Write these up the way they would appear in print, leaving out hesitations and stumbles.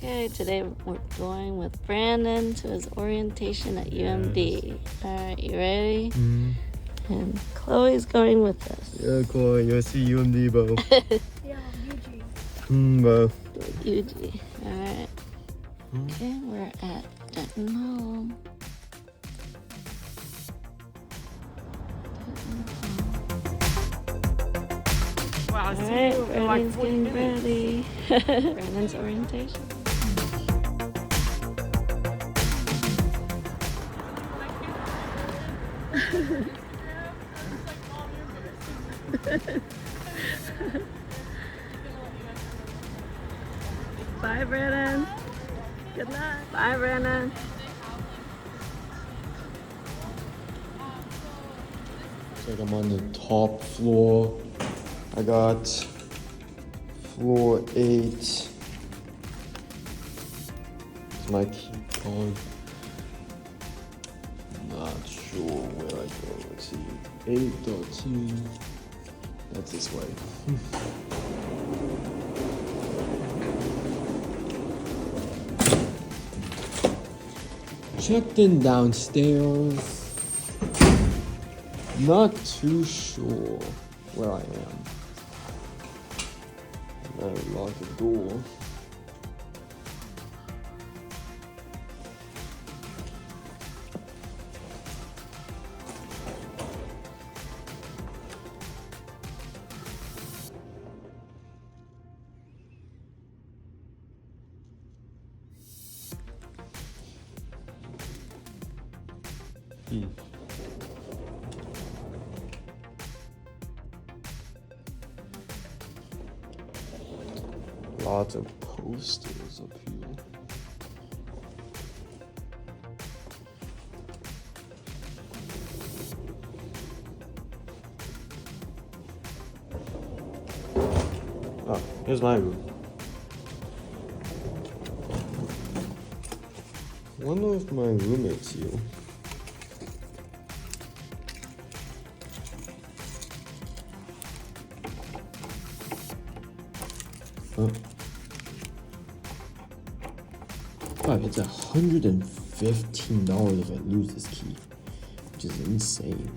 Okay, today we're going with Brandon to his orientation at UMD. Alright, you ready? And Chloe's going with us. Yeah, Chloe, you see UMD, bro. Yeah, UG. Bro. UG. Alright. Okay, we're at Denton Home. Wow, Alright, Brandon's getting ready. Brandon's orientation. Bye, Brandon. Good night. Bye, Brandon. It's like I'm on the top floor. I got floor 8. It's my key card. Not sure where I go. Let's see. 813. That's this way. Checked in downstairs. Not too sure where I am. I lock the door. Lots of posters up here. Oh, here's my room. Wonder if my roommate's here. Oh. Wow, it's $115 if I lose this key, which is insane.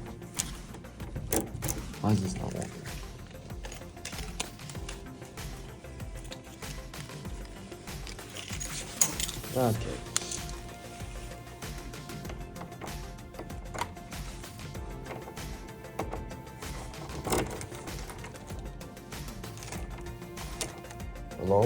Why is this not working? Okay. Hello?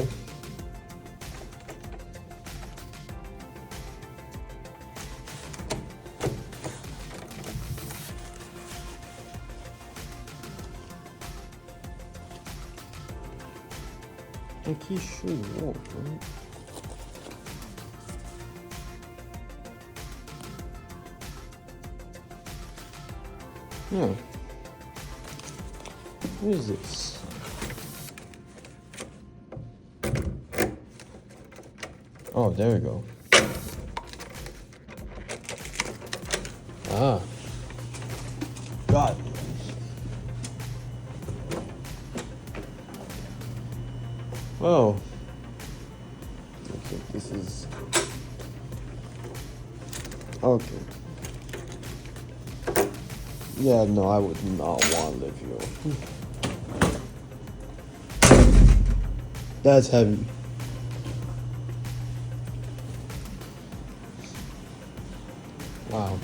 That key should work, right? Yeah. What is this? Oh, there we go. Ah. God. Oh. Okay, this is... Okay. Yeah, no, I would not want to live here. That's heavy. Wow.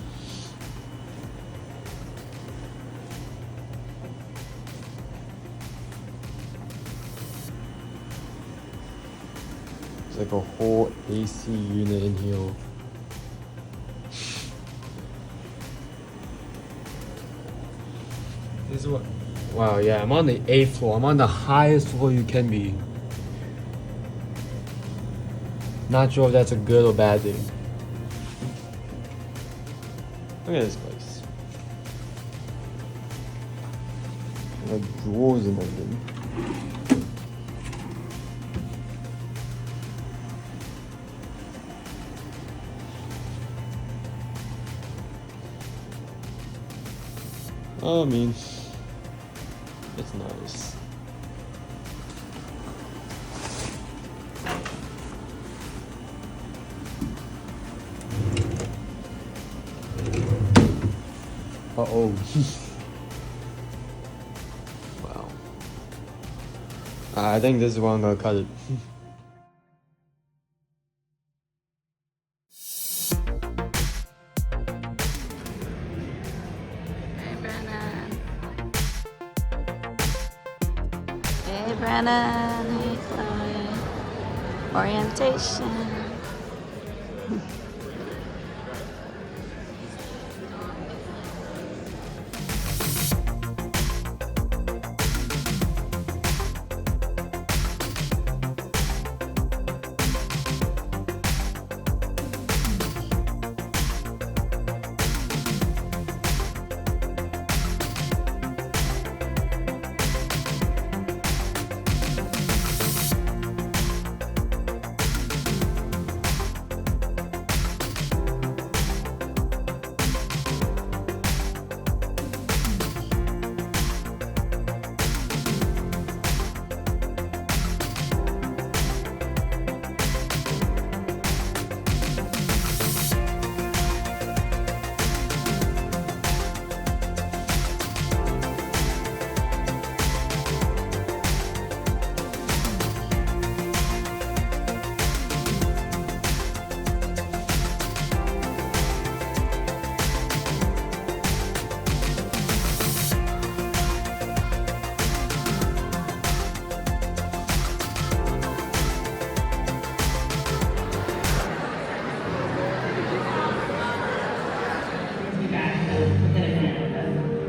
It's like a whole AC unit in here. This is what? Wow, yeah, I'm on the 8th floor. I'm on the highest floor you can be. Not sure if that's a good or bad thing. Look at this place. Like drawers and everything. I mean, it's nice. Uh-oh. Wow. I think this is where I'm gonna cut it. Hey, Brennan. Hey, Brennan. Hey, Chloe. Orientation.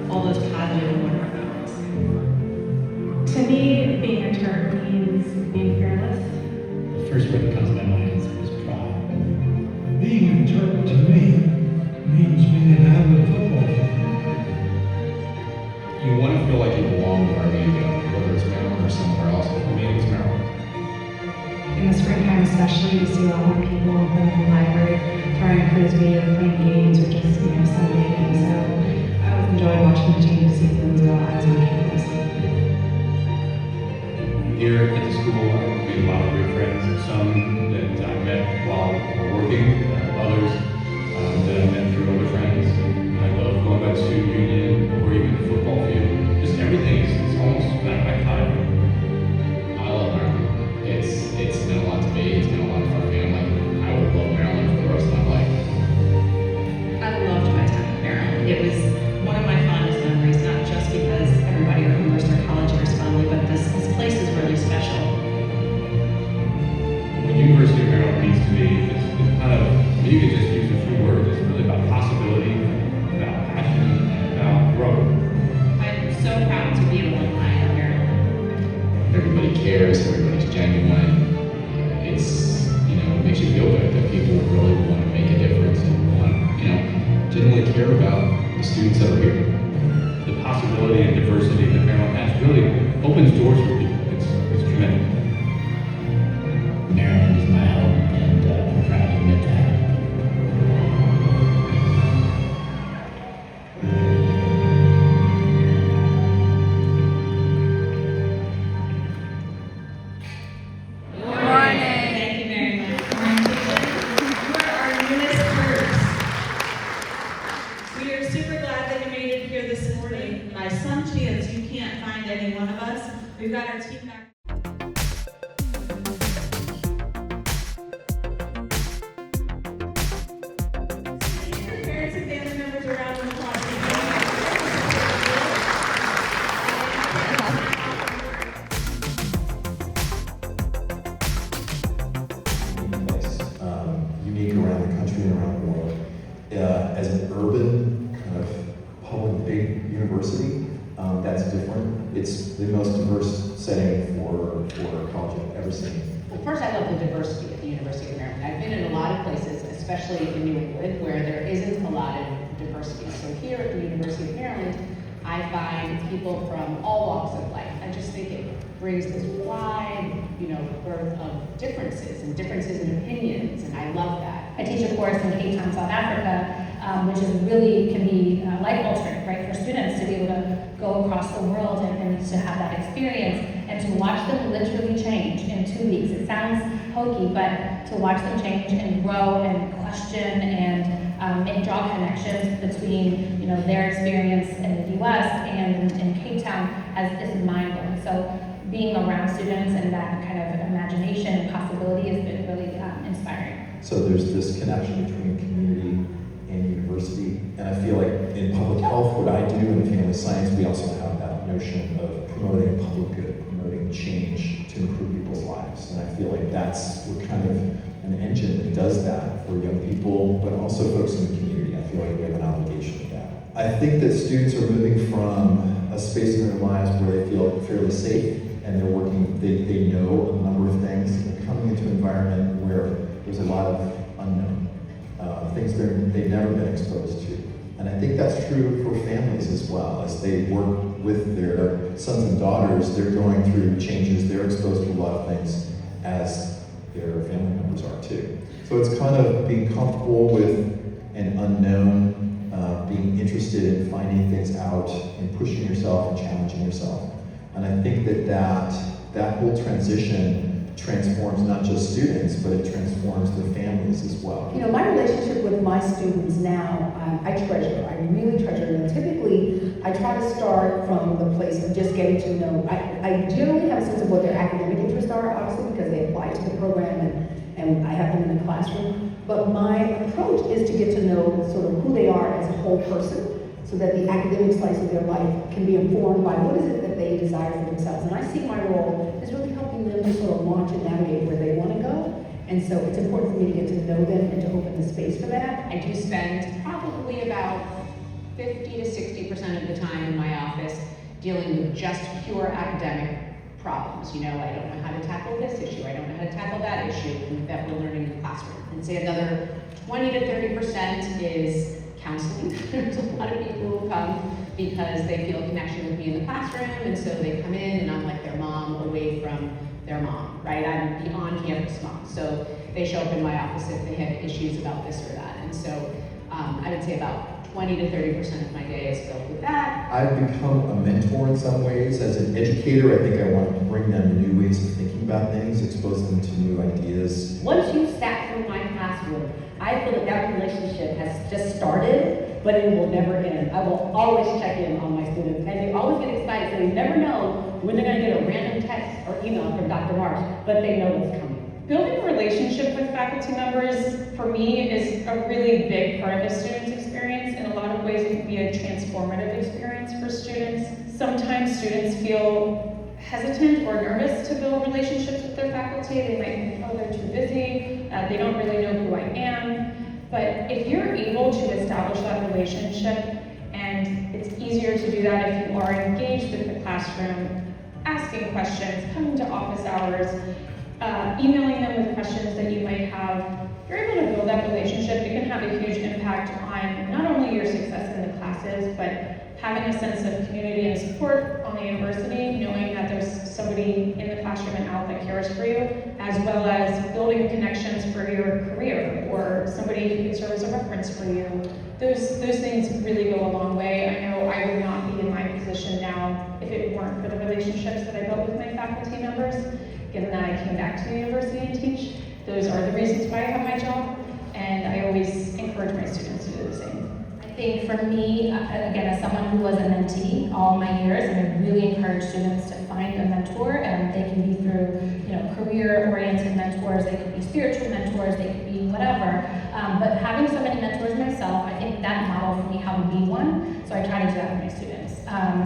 All those positive and wonderful moments. To me, being a Terp means being fearless. The first word that comes to my mind is pride. Being a Terp to me means being an avid football fan. You want to feel like you belong wherever you go, whether it's Maryland or somewhere else. For me, it's Maryland. In the springtime especially, you see a lot more people in front of the library throwing frisbee or playing games or just, sunbathing. So I always enjoyed watching the change of seasons go on on campus. Here at the school, I made a lot of great friends. Some that I met while working, others that I met through other friends. I love going back to student union or even the football field. Just everything is almost iconic. I love Maryland. It's meant a lot to me. It's meant a lot to our family. I would love Maryland for the rest of my life. I loved my time in Maryland. It was one of my fondest memories, not just because everybody remembers their college years fondly, but this place is really special. What University of Maryland means to me is kind of, you could just use a few words, it's really about possibility, about passion, and about growth. I'm so proud to be an alumni of Maryland. Everybody cares. Everybody's genuine. It's it makes you feel good that people really want to make a difference and want genuinely care about the students that are here. The possibility and diversity that Maryland has really opens doors for people. It's tremendous. Maryland is my home, and I'm proud to admit that. Thank you very much. You are our newest Terps. We are super glad that you made it here this morning. By some chance, you can't find any one of us. We've got our team back. Parents and family members around the applause. Place, unique around the country and around the world. As an urban kind of public big university, that's different. It's the most diverse setting for a college I've ever seen. Well, first, I love the diversity at the University of Maryland. I've been in a lot of places, especially in New England, where there isn't a lot of diversity. So here at the University of Maryland, I find people from all walks of life. I just think it brings this wide, birth of differences and differences in opinions, and I love that. I teach a course in Cape Town, South Africa, which is really can be life altering, right, for students to be able to go across the world and to have that experience and to watch them literally change in 2 weeks. It sounds hokey, but to watch them change and grow and question and draw connections between their experience in the U.S. and in Cape Town is mind-blowing. So being around students and that kind of imagination and possibility has been really inspiring. So there's this connection between community and university, and I feel like in public health, what I do in family science, we also have that notion of promoting public good, promoting change to improve people's lives, and I feel like we're kind of an engine that does that for young people, but also folks in the community. I feel like we have an obligation to that. I think that students are moving from a space in their lives where they feel fairly safe, and they're working, they know a number of things, and they're coming into an environment where there's a lot of unknown, things they've never been exposed to. And I think that's true for families as well. As they work with their sons and daughters, they're going through changes, they're exposed to a lot of things as their family members are too. So it's kind of being comfortable with an unknown, being interested in finding things out and pushing yourself and challenging yourself. And I think that whole transition transforms not just students, but it transforms their families as well. My relationship with my students now, I really treasure them. Typically, I try to start from the place of just getting to know. I generally have a sense of what their academic interests are, obviously, because they apply to the program and I have them in the classroom. But my approach is to get to know sort of who they are as a whole person, so that the academic slice of their life can be informed by what is it that they desire for themselves. And I see my role as really helping them to sort of launch and navigate where they want to go. And so it's important for me to get to know them and to open the space for that. I do spend probably about 50 to 60% of the time in my office dealing with just pure academic problems. I don't know how to tackle this issue. I don't know how to tackle that issue that we're learning in the classroom. And say another 20 to 30% is counseling. There's a lot of people who come because they feel a connection with me in the classroom, and so they come in and I'm like their mom away from their mom, right? I'm the on-campus mom. So they show up in my office if they have issues about this or that. And so I would say about 20 to 30% of my day is filled with that. I've become a mentor in some ways. As an educator, I think I want to bring them new ways of thinking about things, expose them to new ideas. Once you sat through my classroom, I feel that relationship has just started, but it will never end. I will always check in on my students, and they always get excited, so they never know when they're going to get a random text or email from Dr. Marsh, but they know what's coming. Building a relationship with faculty members, for me, is a really big part of a student's experience. In a lot of ways, it can be a transformative experience for students. Sometimes students feel hesitant or nervous to build relationships with their faculty. They might think, oh, they're too busy, they don't really know who I am. But if you're able to establish that relationship, and it's easier to do that if you are engaged with the classroom, asking questions, coming to office hours, emailing them with questions that you might have, if you're able to build that relationship, it can have a huge impact on not only your success in the classes, but having a sense of community and support on the university, knowing that there's somebody in the classroom and out that cares for you, as well as building connections for your career or somebody who can serve as a reference for you. Those things really go a long way. I know I would not be in my position now if it weren't for the relationships that I built with my faculty members. Given that I came back to the university and teach, those are the reasons why I have my job, and I always encourage my students to do the same. I think for me, again, as someone who was a mentee all my years, and I really encourage students to find a mentor, and they can be through, career-oriented mentors, they could be spiritual mentors, they could be whatever. But having so many mentors myself, I think that modeled for me how to be one, so I try to do that with my students.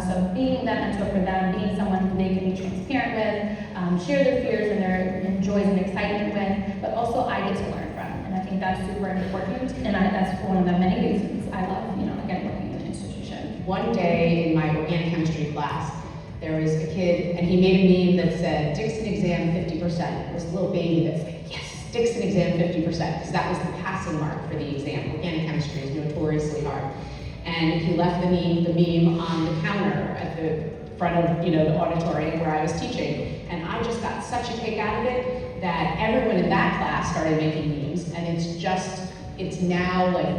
So being that mentor for them, being someone who they can be transparent with, share their fears and their joys and excitement with, but also I get to learn from. And I think that's super important, and that's one of the many reasons I love, again, working in an institution. One day in my organic chemistry class, there was a kid, and he made a meme that said, Dixon exam 50%. It was a little baby that said, yes, Dixon exam 50%, because that was the passing mark for the exam. Organic chemistry is notoriously hard. And he left the meme on the counter at the front of the auditorium where I was teaching. And I just got such a kick out of it that everyone in that class started making memes. And it's now like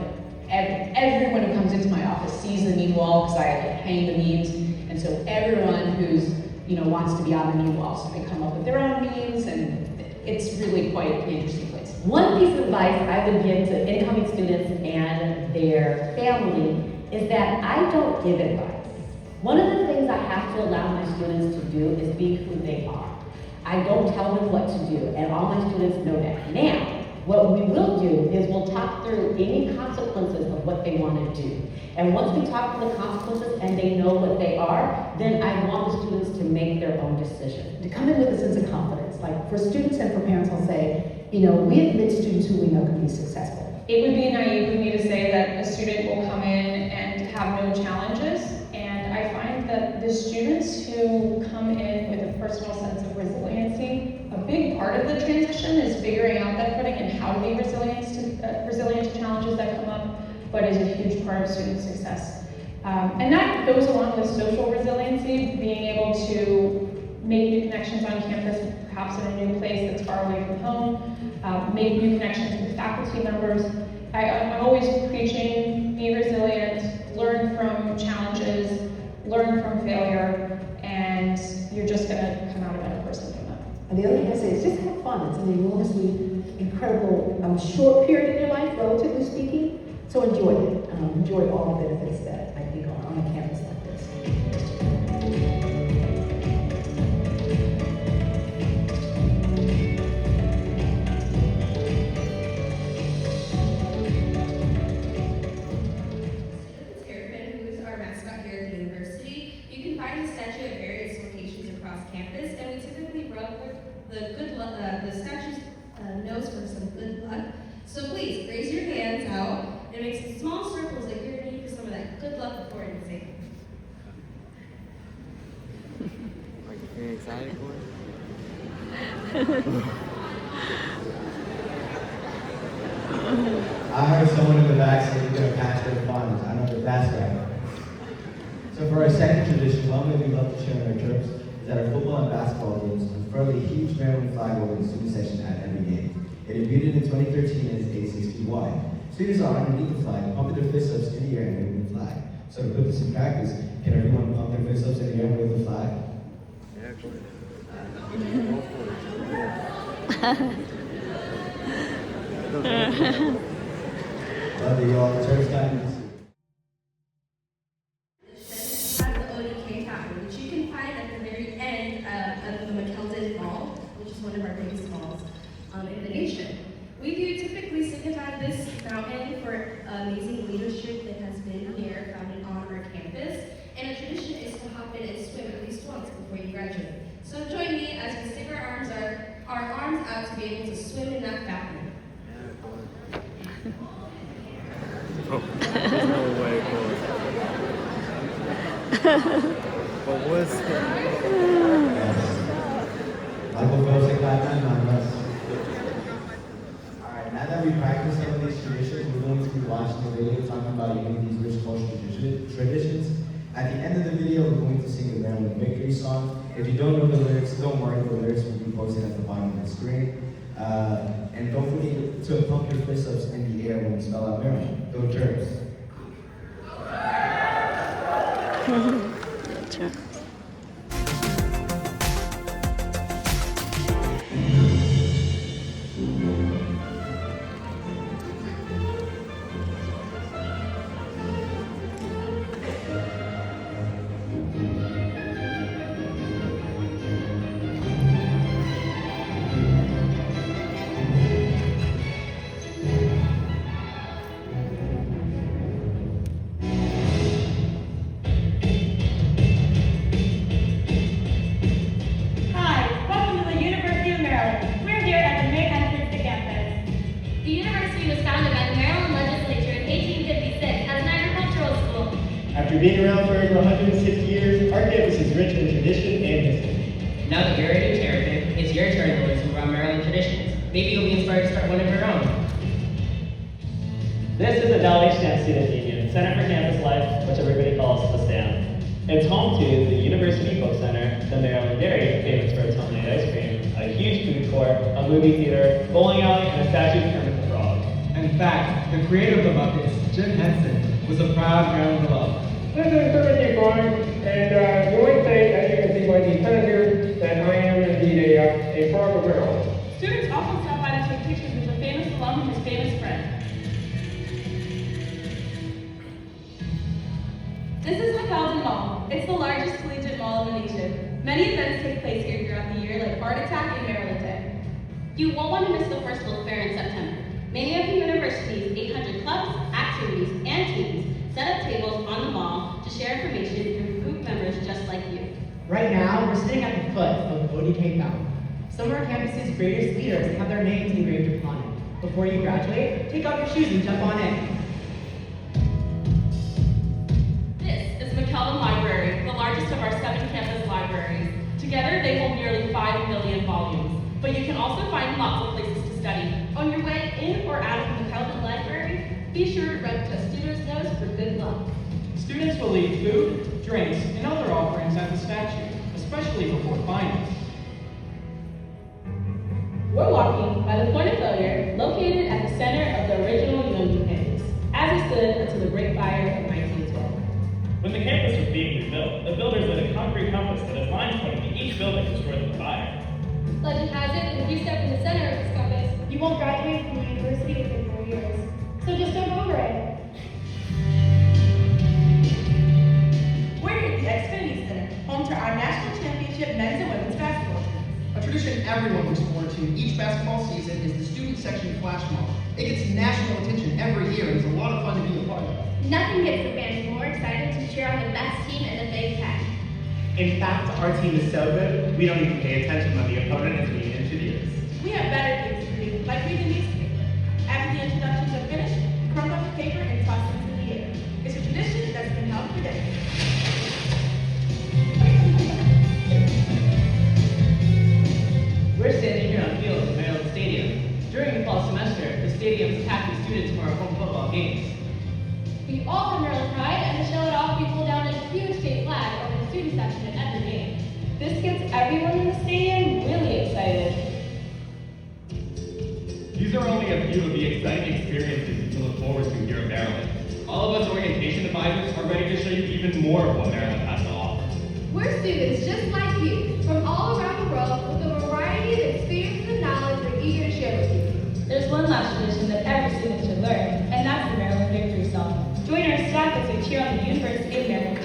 everyone who comes into my office sees the meme wall because I hang the memes. And And so everyone who's, wants to be on the meme will also come up with their own memes, and it's really quite an interesting place. One piece of advice I would give to incoming students and their family is that I don't give advice. One of the things I have to allow my students to do is be who they are. I don't tell them what to do, and all my students know that. Now, what we will do is we'll talk through any consequences of what they want to do. And once we talk through the consequences and they know what they are, then I want the students to make their own decision. To come in with a sense of confidence, like for students and for parents, I'll say, we admit students who we know can be successful. It would be naive of me to say that a student will come in and have no challenges, and I find that the students who come in with a personal sense of resiliency, a big part of the transition is figuring out that footing and how to be resilient to challenges that come up, but is a huge part of student success. And that goes along with social resiliency, being able to make new connections on campus, perhaps in a new place that's far away from home, make new connections with faculty members. I'm always preaching, be resilient, learn from challenges, learn from failure, and you're just gonna come out a better person from that. And the other thing I say is just have fun. It's an enormously incredible short period in your life, relatively speaking. So enjoy it. Enjoy all the benefits that I think are on a campus like this. Who is our mascot here at the university. You can find the statue at various locations across campus, and we typically rub the statue's nose for some good luck. So please, raise your hands out and make some small circles like you're ready for some of that good luck before it sings. Are you feeling excited for I heard someone in the back say you're going to pass their funds. I know that's right. So for our second tradition, one way we love to share in our trips is that our football and basketball games unfurl a huge Maryland flag over the student section at every game. It debuted in 2013 and is 8 feet wide. Students are underneath the flag, pumping their fists ups in the air and waving the flag. So to put this in practice, can everyone pump their fists ups in the air and wave the flag? Yeah, go ahead. Love you all. Church time. Has the ODK pattern, which you can find at the very end of the McKeldin Mall, which is one of our biggest malls in the nation. We do typically signify this fountain for amazing leadership that has been here, founded on our campus. And a tradition is to hop in and swim at least once before you graduate. So join me as we stick our arms out to be able to swim in that fountain. Oh, there's no way, boy. But what's Michael Phelps and Clyde, not us. Alright, now that we practiced some of these traditions, we're going to be watching a video talking about UMD's rich cultural traditions. At the end of the video, we're going to sing the Maryland Victory Song. If you don't know the lyrics, don't worry, the lyrics will be posted at the bottom of the screen. And don't forget to pump your fists ups in the air when you spell out Maryland. Go Terps. Go Terps. After being around for over 160 years, our campus is rich in tradition and history. Now that you're ready to Terrapin, it's your turn to learn some of our Maryland traditions. Maybe you'll be inspired to start one of your own. This is the Delaware Student Union, Center for Campus Life, which everybody calls the STAM. It's home to the University Book Center, the Maryland Dairy, famous for its homemade ice cream, a huge food court, a movie theater, bowling alley, and a statue of Kermit the Frog. In fact, the creator of the Muppets, Jim Henson, was a proud Maryland alum. This is Kermit the Frog. And the only thing, as you can see by the attendance here, that I am indeed a product of Maryland. Students also stop by to take pictures with the famous alum and his famous friend. This is McAllen Mall. It's the largest collegiate mall in the nation. Many events take place here throughout the year, like Heart Attack and Maryland Day. You won't want to miss the first book fair in September. Many of the university's 800 clubs, activities, and teams set up tables on the mall to share information through group members just like you. Right now, we're sitting at the foot of ODK Mountain. Some of our campus's greatest leaders have their names engraved upon it. Before you graduate, take off your shoes and jump on in. This is McAllen Library, the largest of our 7 campus libraries. Together, they hold nearly 5 million volumes. But you can also find lots of places to study. On your way in or out of the McAllen Library, be sure to rub a student's nose for good luck. Students will leave food, drinks, and other offerings at the statue, especially before finals. We're walking by the point of failure located at the center of the original UMD campus, as it stood until the Great Fire of 1912. When the campus was being rebuilt, the builders lit a concrete compass that had lines pointing to each building destroyed in the fire. Legend has it, if you step in the center of this compass, you won't graduate from the university within 4 years. So just don't go over it. We're at the Xfinity Center, home to our national championship men's and women's basketball teams. A tradition everyone looks forward to each basketball season is the student section flash mob. It gets national attention every year and it's a lot of fun to be a part of. Nothing gets the fans more excited to cheer on the best team in the Big Ten. In fact, our team is so good, we don't even pay attention when the opponent is being introduced. We have better things to do, like read the newspaper. After the introductions are finished, crumple up the paper and toss it into the air. It's a tradition that's been held for decades. We're standing here on field at Maryland Stadium. During the fall semester, the stadium is packed with students for our home football games. We all have Maryland pride, and to show it off, we pull down a huge state flag over the student section at every game. This gets everyone in the stadium really excited. These are only a few of the exciting experiences to look forward to here at Maryland. All of us orientation advisors are ready to show you even more of what Maryland has to offer. We're students just like you, from all around the world, with a variety of experiences and knowledge we're eager to share with you. There's one last tradition that every student should learn, and that's the Maryland Victory Song. Join our staff as we cheer on the University of Maryland.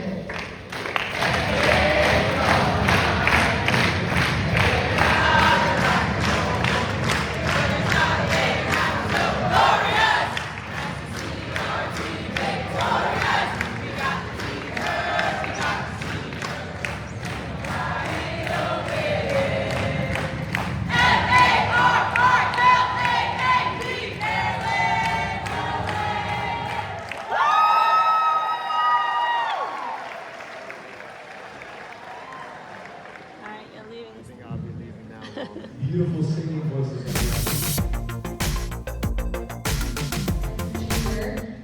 Beautiful singing voices.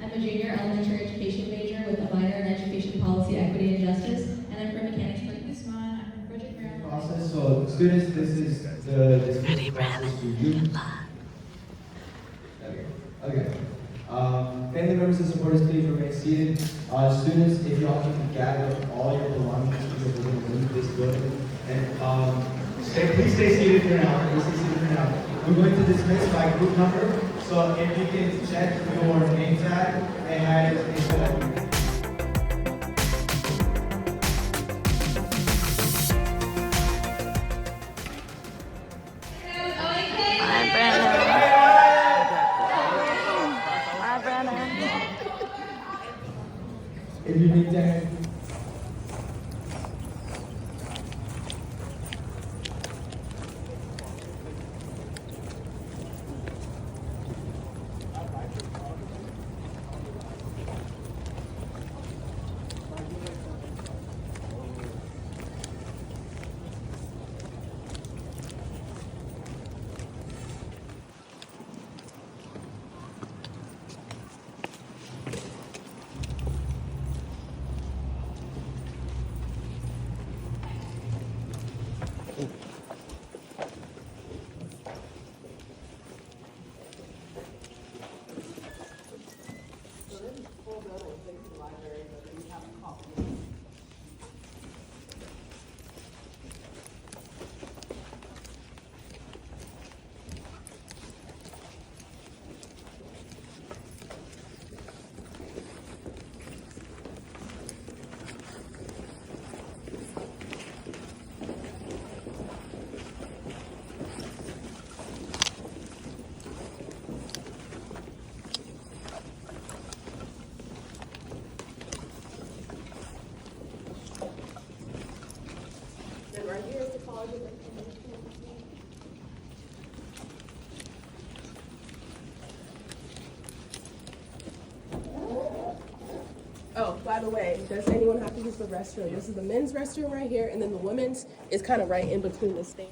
I'm a junior elementary education major with a minor in education policy, equity, and justice, and I'm from Mechanicsburg. This one, I'm from Frederick, Maryland. Process. So, students, this is the Ready, Brandon? for you. Okay. Family members and supporters, please remain seated. Students, if y'all can gather all your belongings because we're going to leave this building. And please stay seated for now. Please stay seated for now. We're going to dismiss by group number. So if you can check your name tag and have it in Hi, Brandon. Hi, Brandon. If you need that. By the way, does anyone have to use the restroom? This is the men's restroom right here, and then the women's is kind of right in between the stage.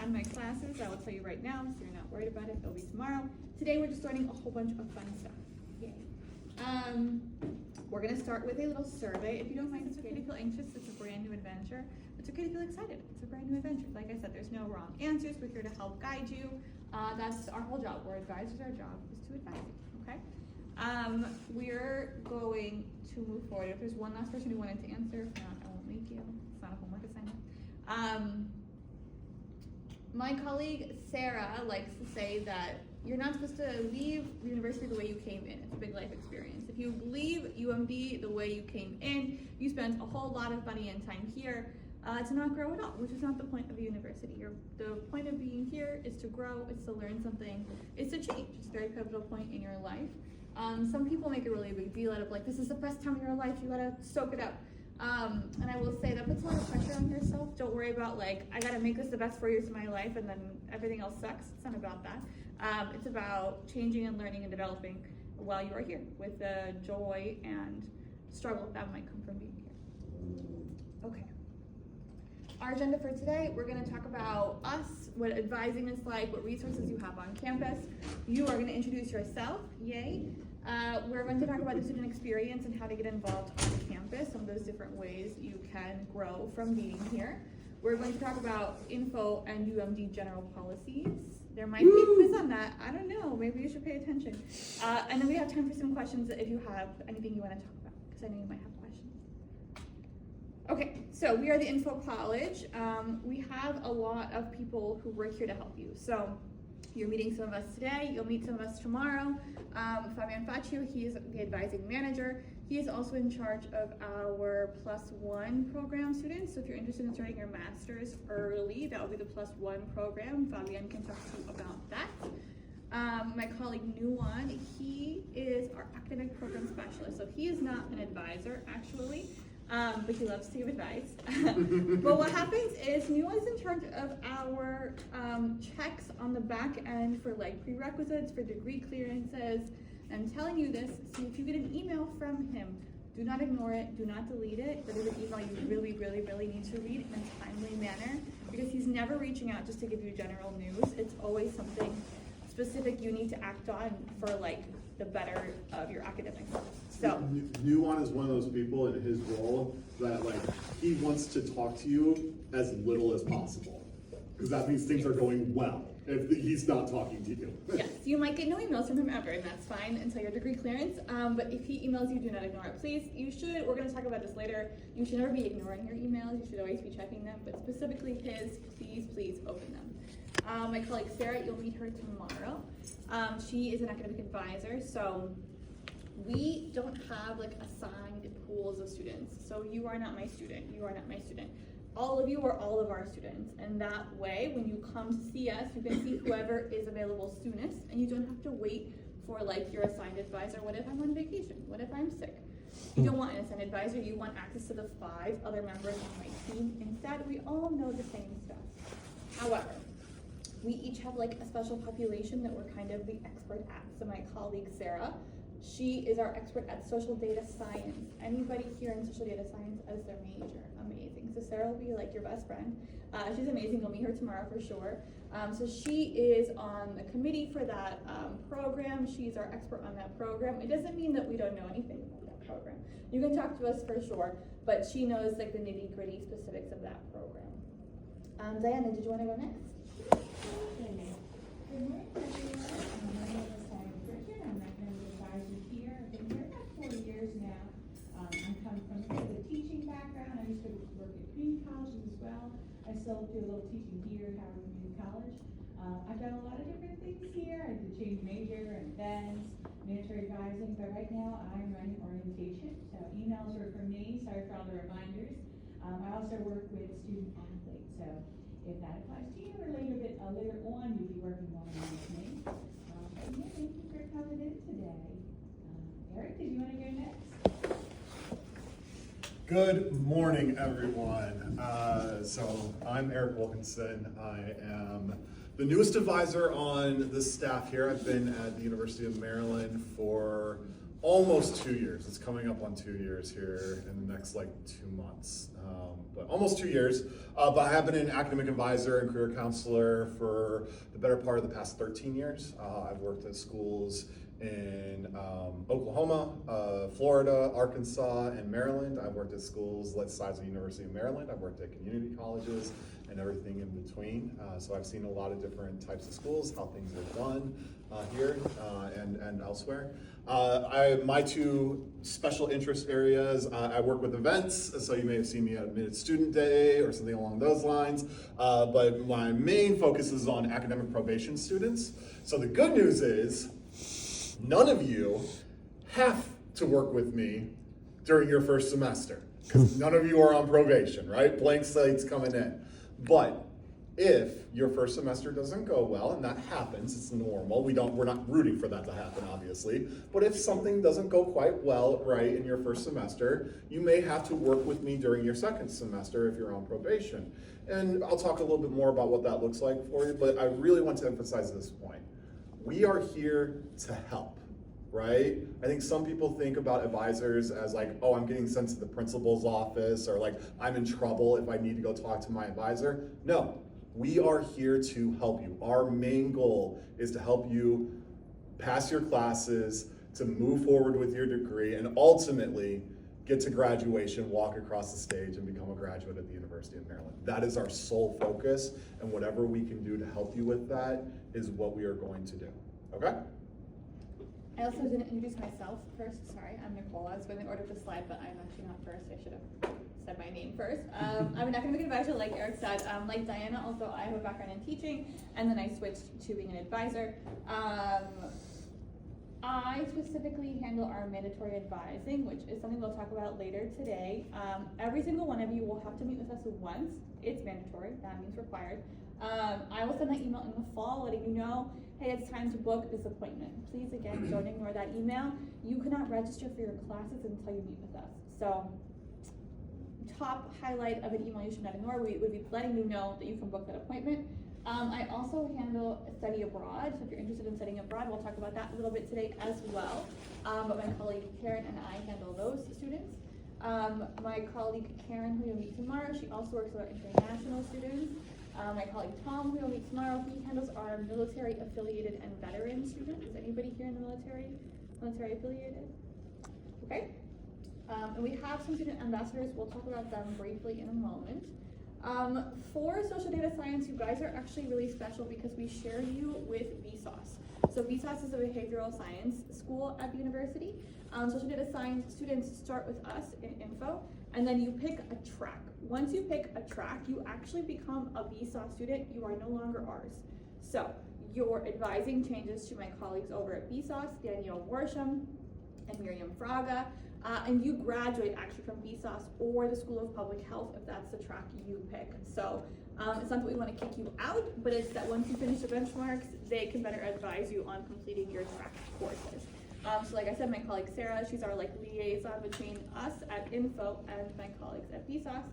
On my classes, I will tell you right now, so you're not worried about it, it'll be tomorrow. Today we're just learning a whole bunch of fun stuff. Yay. We're gonna start with a little survey. If you don't mind, it's okay to feel anxious, it's a brand new adventure. It's okay to feel excited, it's a brand new adventure. Like I said, there's no wrong answers, we're here to help guide you. That's our whole job, we're advisors, our job is to advise you, okay? We're going to move forward. If there's one last person who wanted to answer, if not, I won't make you. It's not a homework assignment. My colleague Sarah likes to say that you're not supposed to leave university the way you came in. It's a big life experience. If you leave UMD the way you came in, you spent a whole lot of money and time here to not grow at all, which is not the point of a university. The point of being here is to grow, it's to learn something, it's to change. It's a very pivotal point in your life. Some people make a really big deal out of like, this is the best time of your life, you gotta soak it up. And I will say that puts a lot of pressure on yourself. Don't worry about like, I gotta make this the best 4 years of my life and then everything else sucks. It's not about that. It's about changing and learning and developing while you are here with the joy and struggle that might come from being here. Okay. Our agenda for today, we're gonna talk about us, what advising is like, what resources you have on campus. You are gonna introduce yourself, yay. We're going to talk about the student experience and how to get involved on campus, some of those different ways you can grow from being here. We're going to talk about info and UMD general policies. There might be a quiz on that, I don't know, maybe you should pay attention. And then we have time for some questions if you have anything you want to talk about, because I know you might have questions. Okay, so we are the Info College. We have a lot of people who work here to help you. So you're meeting some of us today, you'll meet some of us tomorrow. Fabian Faccio, he is the advising manager. He is also in charge of our +1 program students. So if you're interested in starting your master's early, that will be the +1 program. Fabian can talk to you about that. My colleague Nuwan, he is our academic program specialist. So he is not an advisor actually, but he loves to give advice. But what happens is Nuwan is in charge of our checks on the back end for like prerequisites, for degree clearances. I'm telling you this, so if you get an email from him, do not ignore it, do not delete it. That is an email you really, really, really need to read in a timely manner, because he's never reaching out just to give you general news. It's always something specific you need to act on for like the better of your academics. So Nuwan is one of those people in his role that like he wants to talk to you as little as possible, because that means things are going well if he's not talking to you. Yes, you might get no emails from him ever, and that's fine until your degree clearance. But if he emails you, do not ignore it. Please, you should, we're going to talk about this later, you should never be ignoring your emails, you should always be checking them, but specifically his, please open them. My colleague Sarah, you'll meet her tomorrow. She is an academic advisor, so we don't have like assigned pools of students. So you are not my student, you are not my student. All of you are all of our students, and that way when you come to see us, you can see whoever is available soonest, and you don't have to wait for like your assigned advisor. What if I'm on vacation? What if I'm sick? You don't want an assigned advisor, you want access to the 5 other members of my team. Instead, we all know the same stuff. However, we each have like a special population that we're kind of the expert at. So my colleague Sarah, she is our expert at social data science. Anybody here in social data science as their major? Amazing. So Sarah will be like your best friend. She's amazing. You'll meet her tomorrow for sure. So she is on the committee for that program. She's our expert on that program. It doesn't mean that we don't know anything about that program. You can talk to us for sure, but she knows like the nitty-gritty specifics of that program. Diana, did you want to go next? Good morning, everyone. My name is Diana Bridget. I'm an academic advisor here. I've been here about 4 years. college. I've done a lot of different things here. I did change major and events, mandatory advising, but right now I'm running orientation. So emails are from me, sorry for all the reminders. I also work with student athletes, so if that applies to you or later on, you'll be working one-on-one with me. But yeah, thank you for coming in today. Eric, did you want to go next? Good morning, everyone. So I'm Eric Wilkinson. I am the newest advisor on the staff here. I've been at the University of Maryland for almost 2 years. It's coming up on 2 years here in the next 2 months, but almost 2 years. But I have been an academic advisor and career counselor for the better part of the past 13 years. I've worked at schools in Oklahoma, Florida, Arkansas, and Maryland. I've worked at schools like the size of the University of Maryland. I've worked at community colleges and everything in between. So I've seen a lot of different types of schools, how things are done here and elsewhere. My two special interest areas, I work with events, so you may have seen me at Admitted Student Day or something along those lines, but my main focus is on academic probation students. So the good news is, none of you have to work with me during your first semester, because none of you are on probation, right? Blank slates coming in. But if your first semester doesn't go well, and that happens, it's normal, we're not rooting for that to happen, obviously, but if something doesn't go quite well, right, in your first semester, you may have to work with me during your second semester if you're on probation. And I'll talk a little bit more about what that looks like for you, but I really want to emphasize this point. We are here to help, right? I think some people think about advisors as oh, I'm getting sent to the principal's office, or I'm in trouble if I need to go talk to my advisor. No, we are here to help you. Our main goal is to help you pass your classes, to move forward with your degree, and ultimately get to graduation, walk across the stage, and become a graduate at the University of Maryland. That is our sole focus, and whatever we can do to help you with that is what we are going to do, okay? I also didn't introduce myself first. Sorry, I'm Nicole. I was going to order the slide, but I'm actually not first. I should have said my name first. I'm an academic advisor, like Eric said. Like Diana, also I have a background in teaching, and then I switched to being an advisor. I specifically handle our mandatory advising, which is something we'll talk about later today. Every single one of you will have to meet with us once. It's mandatory, that means required. I will send that email in the fall letting you know, hey, it's time to book this appointment. Please, again, don't ignore that email. You cannot register for your classes until you meet with us. So, top highlight of an email you should not ignore would be letting you know that you can book that appointment. I also handle study abroad, so if you're interested in studying abroad, we'll talk about that a little bit today as well. But my colleague Karen and I handle those students. My colleague Karen, who you'll meet tomorrow, she also works with our international students. My colleague Tom, who you'll meet tomorrow, he handles our military affiliated and veteran students. Is anybody here in the military affiliated? Okay. And we have some student ambassadors. We'll talk about them briefly in a moment. For social data science, you guys are actually really special because we share you with Vsauce. So Vsauce is a behavioral science school at the university. Social data science students start with us in info, and then you pick a track. Once you pick a track, you actually become a Vsauce student. You are no longer ours. So your advising changes to my colleagues over at Vsauce, Danielle Worsham and Miriam Fraga. And you graduate actually from Vsauce or the School of Public Health if that's the track you pick. So it's not that we want to kick you out, but it's that once you finish the benchmarks, they can better advise you on completing your track courses. So like I said, my colleague Sarah, she's our liaison between us at Info and my colleagues at Vsauce.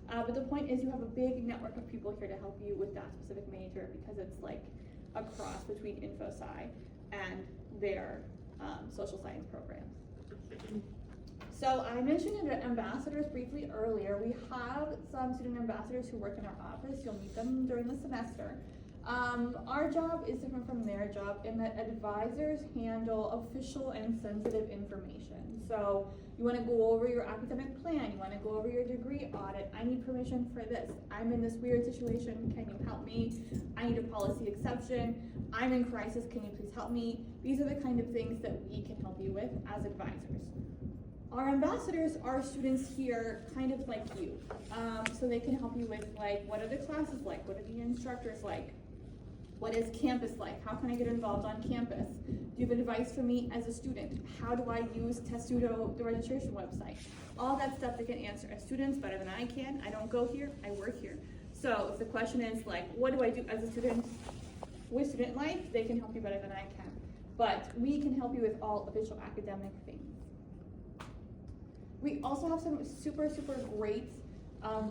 But the point is you have a big network of people here to help you with that specific major because it's a cross between InfoSci and their social science programs. So I mentioned ambassadors briefly earlier. We have some student ambassadors who work in our office. You'll meet them during the semester. Our job is different from their job in that advisors handle official and sensitive information. So you want to go over your academic plan, you want to go over your degree audit. I need permission for this. I'm in this weird situation, can you help me? I need a policy exception. I'm in crisis, can you please help me? These are the kind of things that we can help you with as advisors. Our ambassadors are students here kind of like you. So they can help you with what are the classes like? What are the instructors like? What is campus like? How can I get involved on campus? Do you have advice for me as a student? How do I use Testudo, the registration website? All that stuff they can answer as students better than I can. I don't go here, I work here. So if the question is like, what do I do as a student with student life, they can help you better than I can. But we can help you with all official academic things. We also have some super great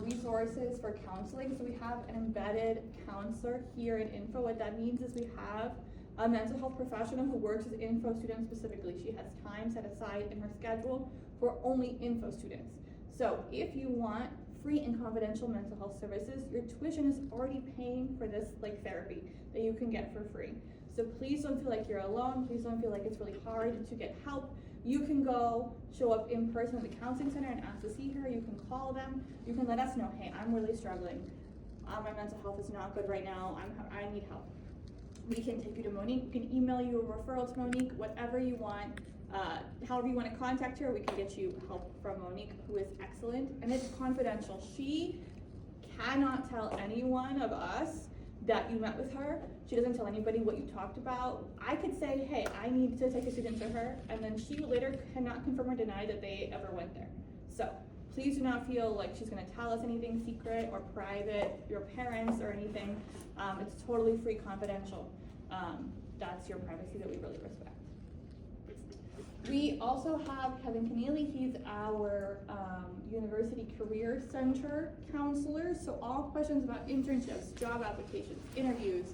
resources for counseling. So we have an embedded counselor here in Info. What that means is we have a mental health professional who works with Info students specifically. She has time set aside in her schedule for only Info students. So if you want free and confidential mental health services, your tuition is already paying for this like therapy that you can get for free. So please don't feel like you're alone. Please don't feel like it's really hard to get help. You can go show up in person at the counseling center and ask to see her. You can call them. You can let us know, hey, I'm really struggling. My mental health is not good right now. I need help. We can take you to Monique. We can email you a referral to Monique, whatever you want. However you want to contact her, we can get you help from Monique, who is excellent. And it's confidential. She cannot tell anyone of us that you met with her. She doesn't tell anybody what you talked about. I could say, hey, I need to take a student to her, and then she later cannot confirm or deny that they ever went there. So please do not feel like she's gonna tell us anything secret or private, your parents or anything. It's totally free, confidential. That's your privacy that we really respect. We also have Kevin Keneally. He's our University Career Center counselor. So all questions about internships, job applications, interviews,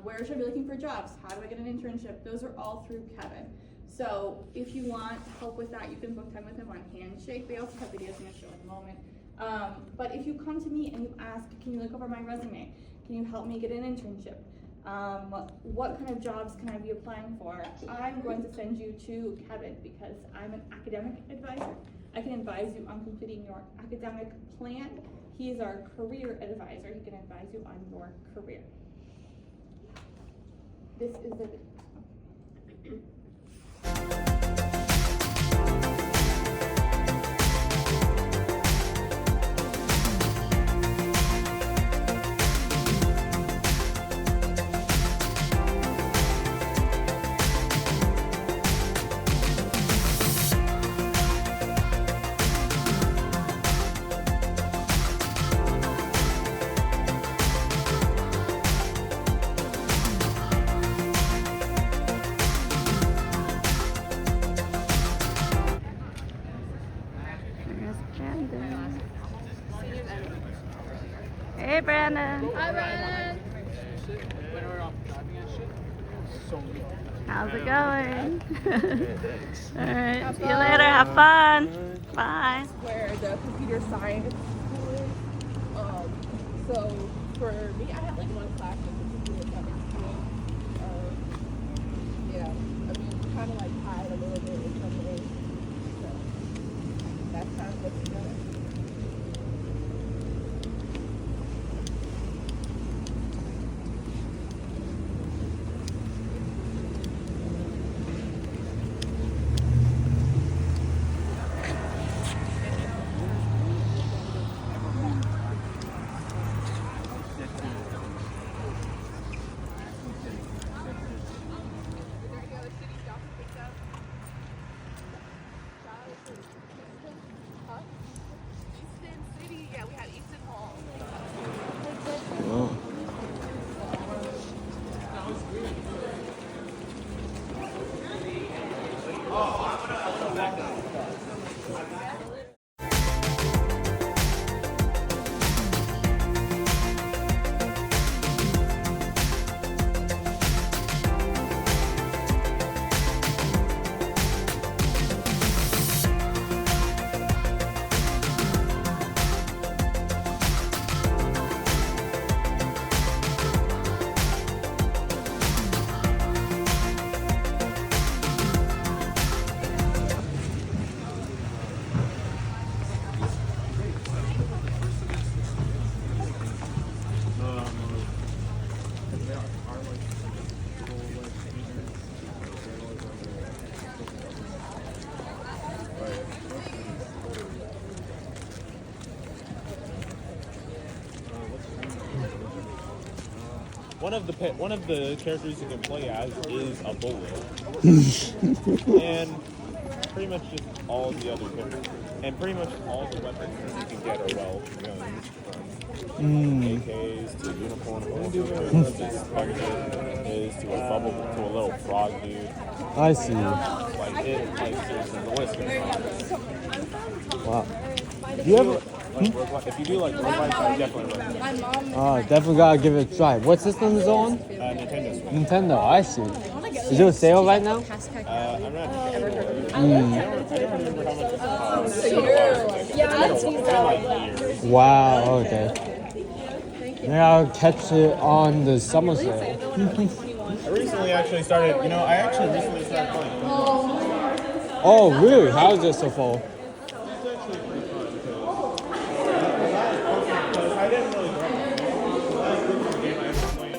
where should I be looking for jobs? How do I get an internship? Those are all through Kevin. So if you want help with that, you can book time with him on Handshake. They also have videos I'm gonna show in a moment. But if you come to me and you ask, can you look over my resume? Can you help me get an internship? What kind of jobs can I be applying for? I'm going to send you to Kevin because I'm an academic advisor. I can advise you on completing your academic plan. He is our career advisor. He can advise you on your career. This is the Hey, Brandon. Hi, Brandon. How's it going? All right. See you later. Have fun. Bye. Where the computer science school is. So for me, I had like one class with the computer science school. Yeah, I mean, kind of like tied a little bit in some ways. So that's kind of what's together. one of the characters you can play as is a bullet, and pretty much just all the other characters, and pretty much all the weapons you can get are guns, from AKs to unicorn horses to specters to a little frog dude. I see. Seriously, the list goes on. Wow. Do you ever? If you do like road bikes, I definitely recommend. Definitely gotta give it a try. What system is it on? Nintendo Switch. Nintendo, I see. Is it a sale right now? I'm not sure. I don't remember how much it costs. Wow, okay. Maybe I'll catch it on the summer sale. I recently actually started playing. Oh, really? How is it so far? It's actually pretty fun because I didn't really grow up. Last game I ever played.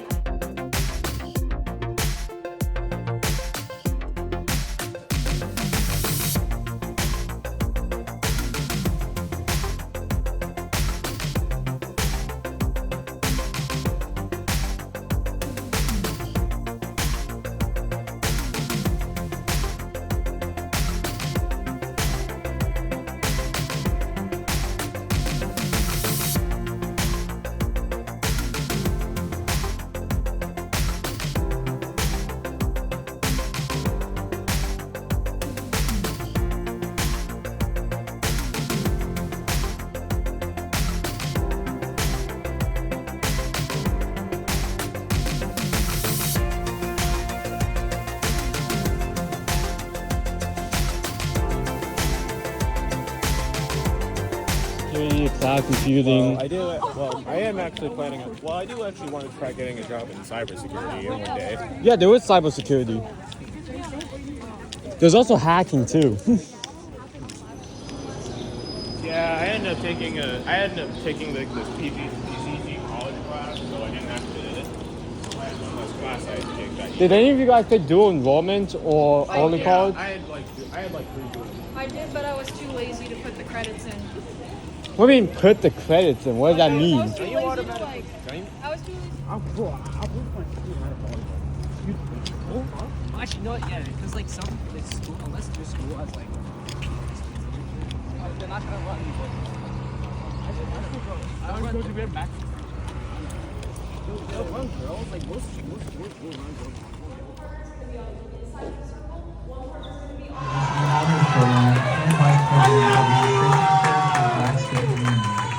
Cloud computing. I am actually planning on. Well, I do actually want to try getting a job in cybersecurity one day. Yeah, there is cybersecurity. There's also hacking too. Yeah, I ended up taking this PCG college class, so I didn't actually did it. I had one less class I had to take that year. Did any of you guys take dual enrollment or early college? I had like 3 dual. I did, but I was too lazy to put the credits in. What do you mean put the credits in? What does that mean? I was too lazy to I was too lazy. Actually, no, yeah, because like some school, unless your school has like, they're not gonna let me. I was going to be back. They'll run girls, like most schools will run girls.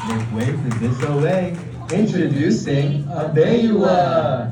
Make way for this Olay. Introducing Abeua.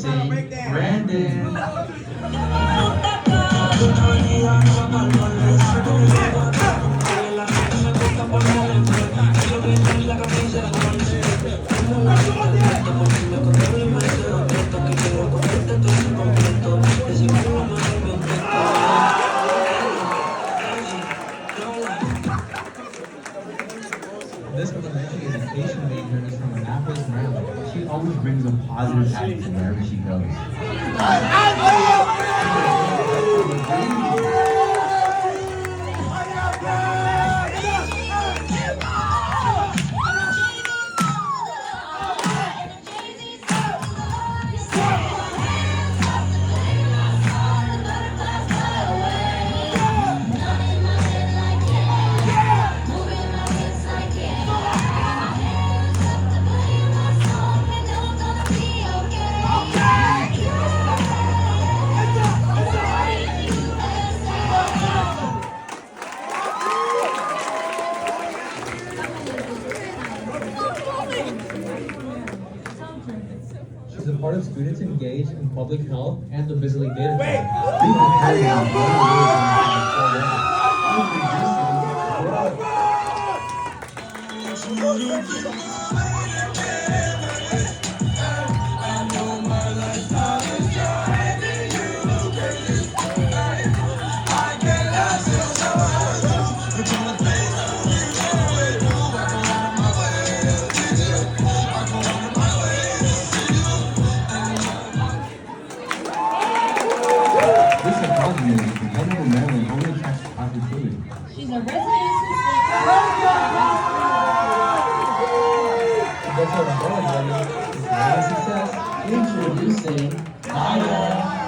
Introducing Brandon. This elementary education major is from Annapolis, Maryland. She always brings a positive attitude wherever she goes. She's a part of students engaged in public health and the Busily Data She's a resident Introducing Maya.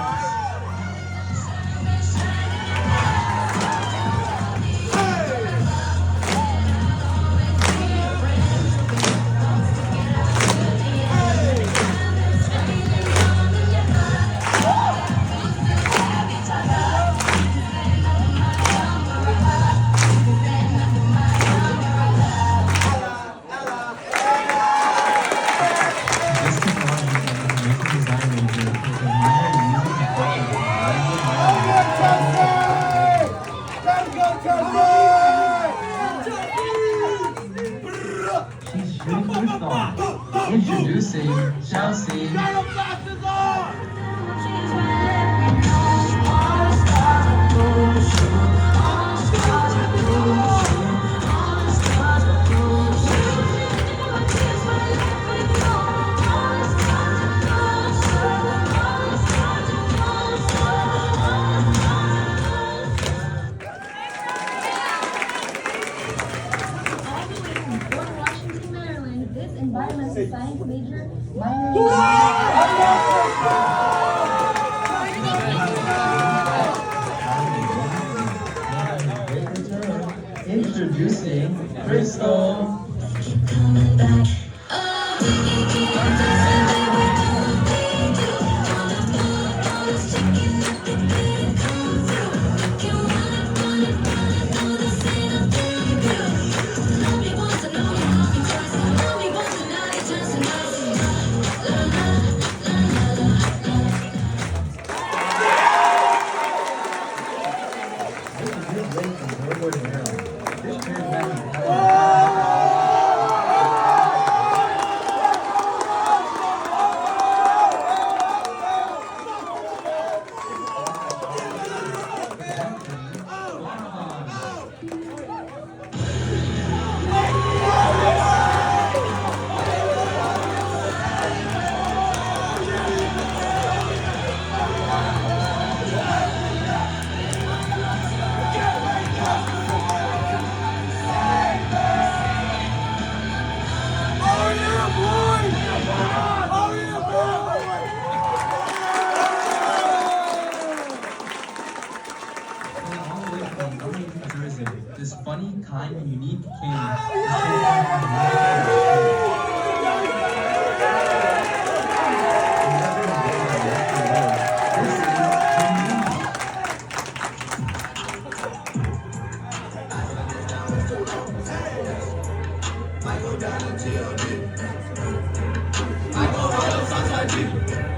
Introducing Chelsea. environmental science major, minor Introducing Crystal. This funny, kind, and unique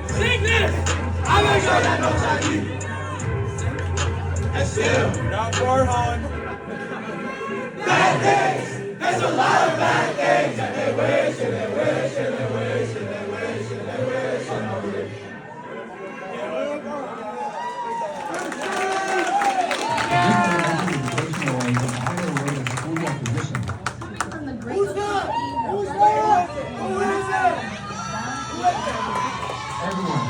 Sing this! And still, not Warhol. Bad things. There's a lot of bad things that they wish and they wish and they wish and they wish and they wish and they wish. Who's that? Who's that? Who is it? Everyone,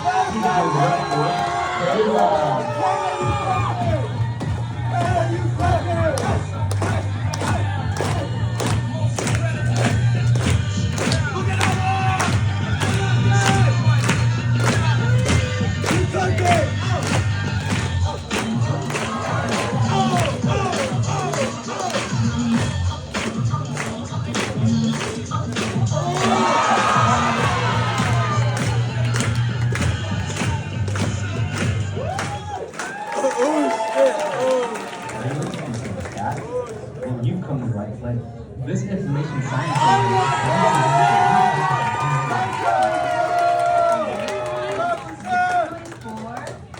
and you've come to the right place. This information science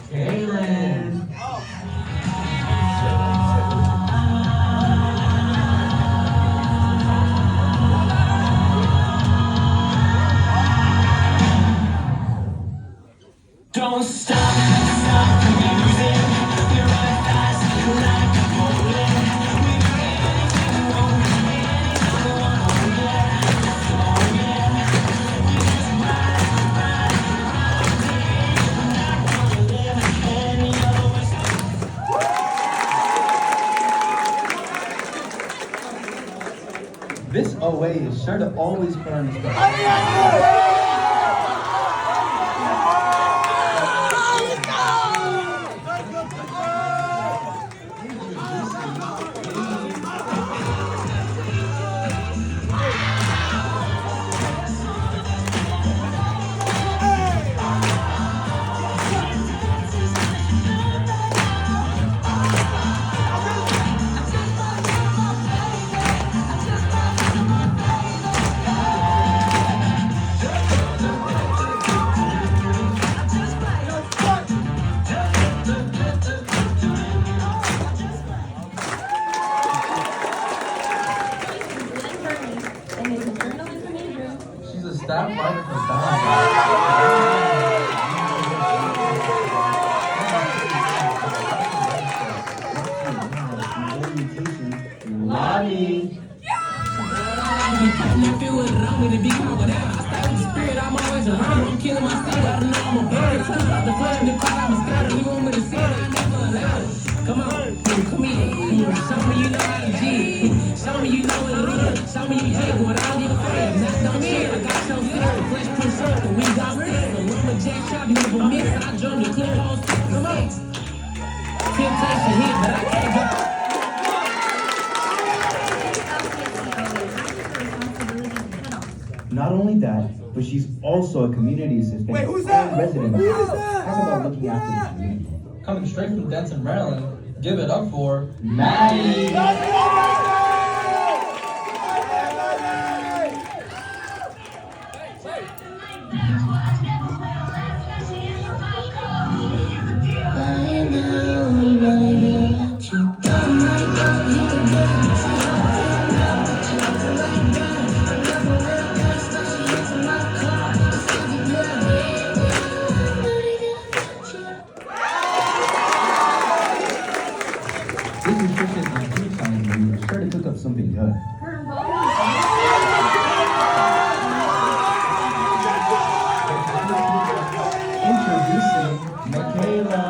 Kaylin. Don't stop, stop the music. You're running fast like a bullet. We got anything we want, oh yeah. We just ride any other way. This OA is sure to always put on a special. She's a staff writer for Lonnie. I feel what I'm with it, big or whatever. I start with the spirit, I'm always around. I'm killing myself, I don't know I'm a bird. Step out the flame, the crowd, I'm a scatter. You want me to see it, I never allow it. Come on, come here. Show me you know how to G. Show me you know what it is. Show me you jig without even fail. That's no shit, I got no fear. Fresh Prince Circle, we got steel. When my jack shot, never miss. I drum the clip on 6 and 6. Temptation hit, but I can't go. Not only that, but she's also a community assistant. Wait, who's that? Resident. Who is that? Talk about looking after the community. Coming straight from Denton, Maryland, give it up for Maddie! This nutrition and food science lady is sure to cook up something good. Introducing Michaela.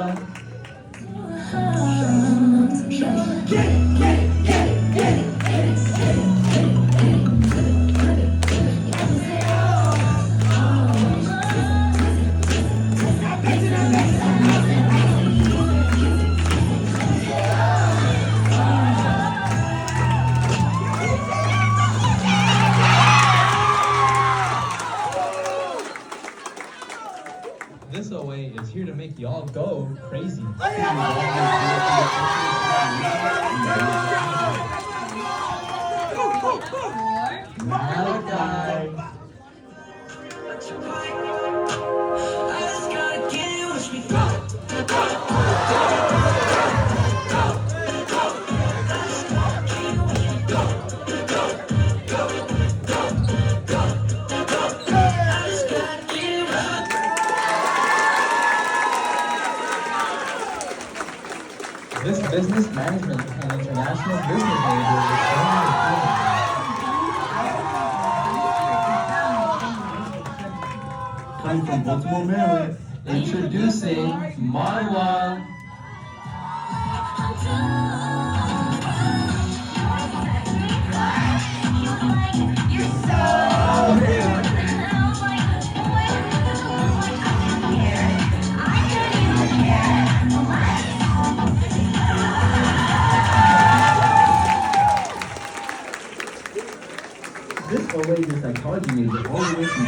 This OA is here to make y'all go crazy. I just gotta get it, wish me This business management and international business major is coming from Baltimore, Maryland, introducing Marwa. This OA is a psychology major all the way from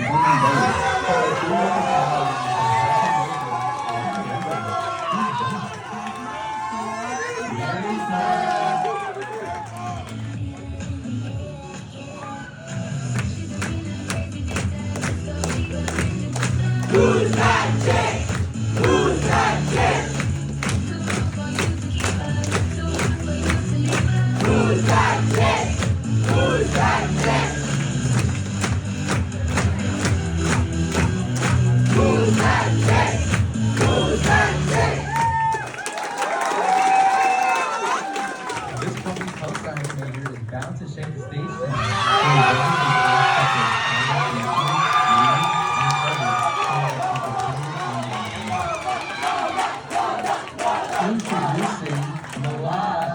Who's that chick? Who's that chick? Who's that chick? Who's that chick? Who's that chick? Who's that chick? This public health science major is bound to shake the stage introducing Malad.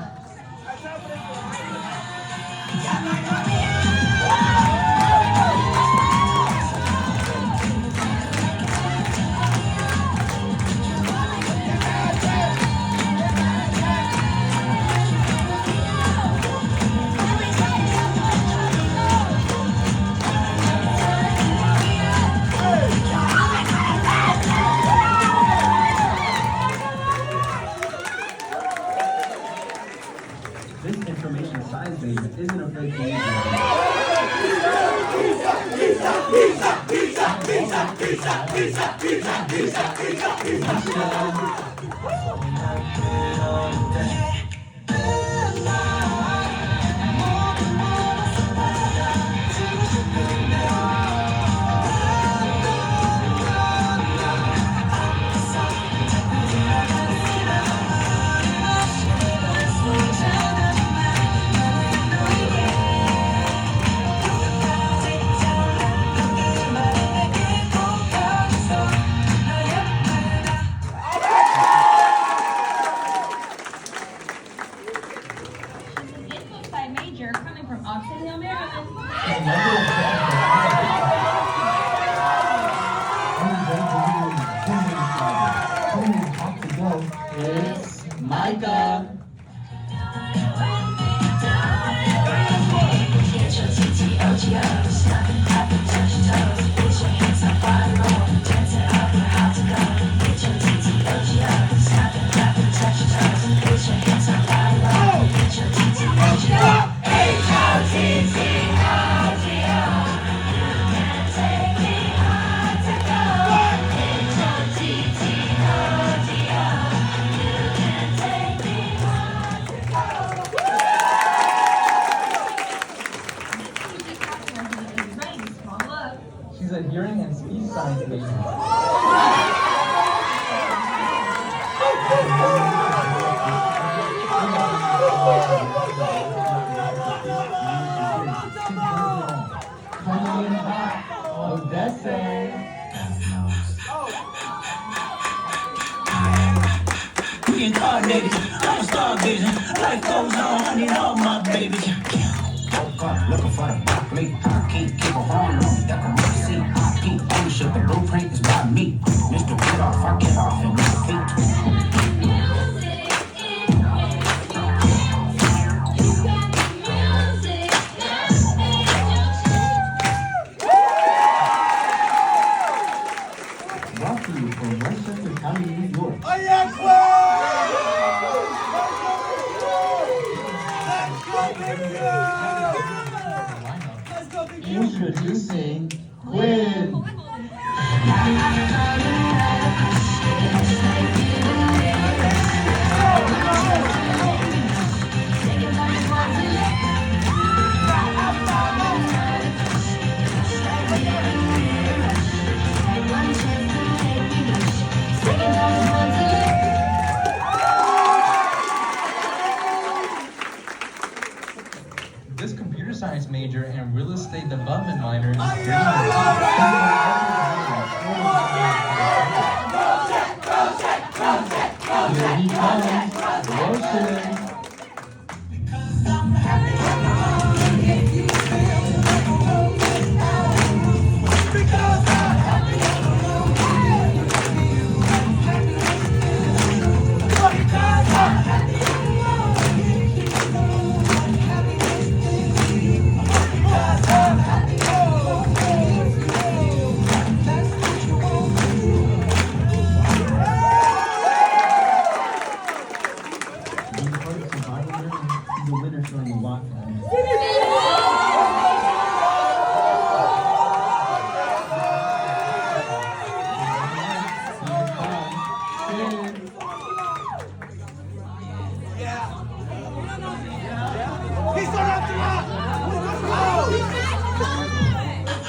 This information science major isn't afraid to use Major coming from Oxon Hill, Maryland. It's Micah. She's a hearing and speech science major. Coming in hot, Odessa. Reincarnated, I'm a stargazing. Life goes on, I need all my babies. Woke up looking for the broccoli. Keep a horn on, that can really see. Keep ownership, the blueprint is by me. Mr. Get off, I get off and repeat. Brought to you from Westchester County, New York. Introducing Quinn.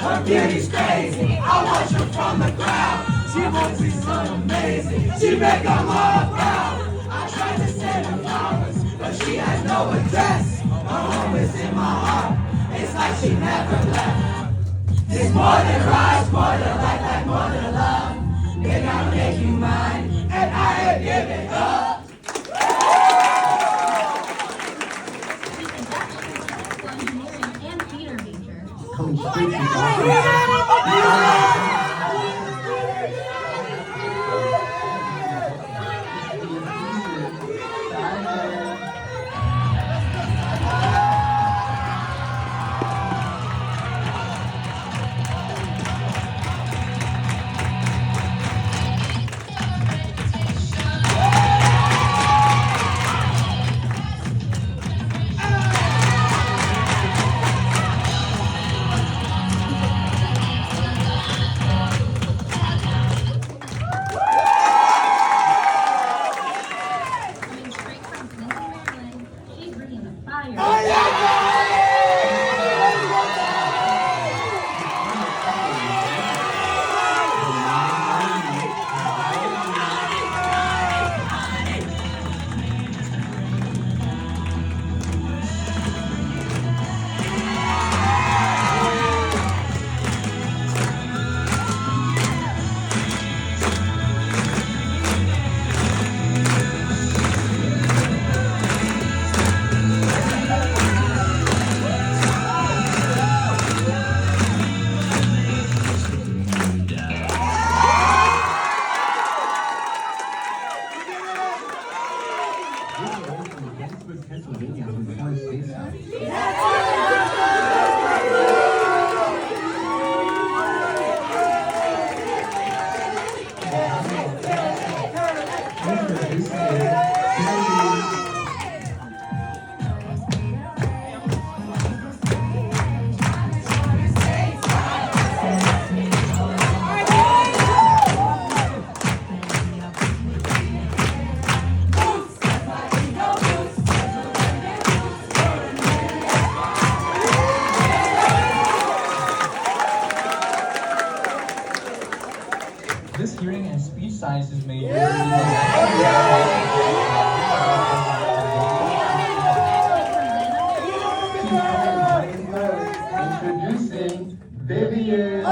Her beauty's crazy, I watch her from the ground. She wants me so amazing, she make them all proud. I tried to send her flowers, but she has no address. Her home is in my heart, it's like she never left. It's more than rights, more than life, more than love. Then I'll make you mine, and I ain't giving up. Coming straight from Pennsylvania on the foreign state side. This hearing and speech sciences major introducing Vivian.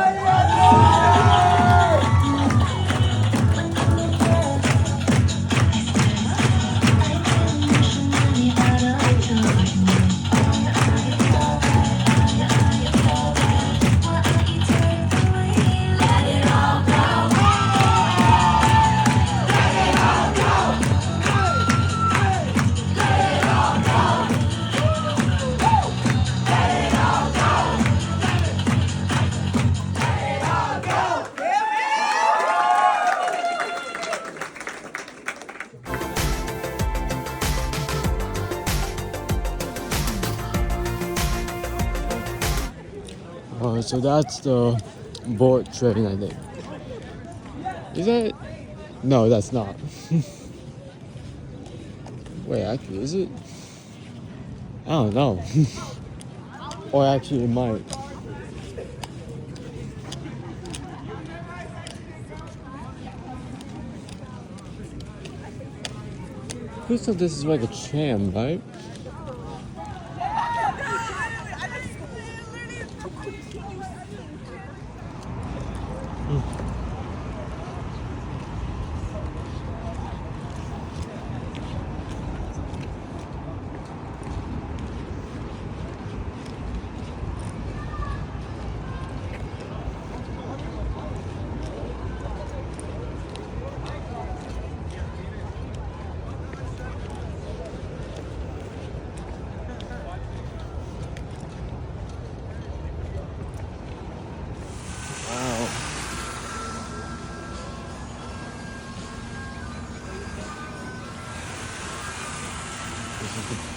So that's the boat train, I think. Is that? No, that's not. Wait, actually, is it? I don't know. Or actually, it might. Who said this is like a tram, right?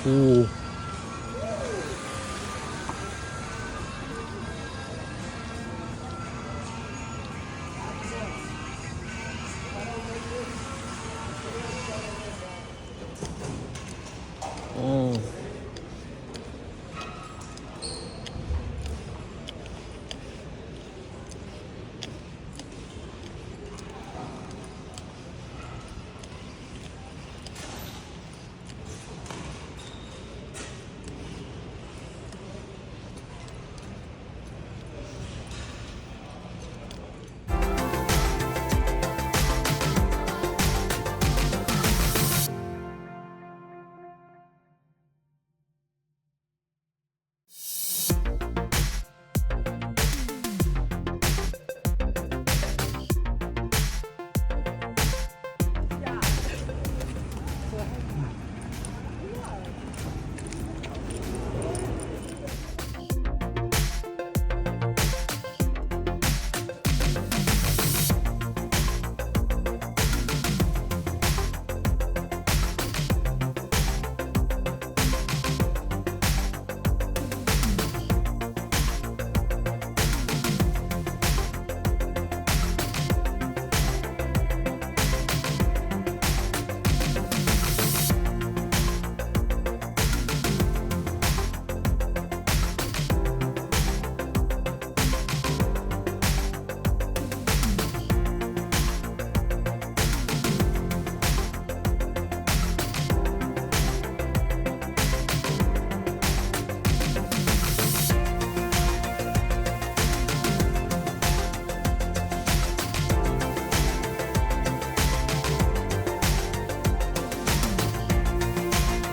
pool. Oh.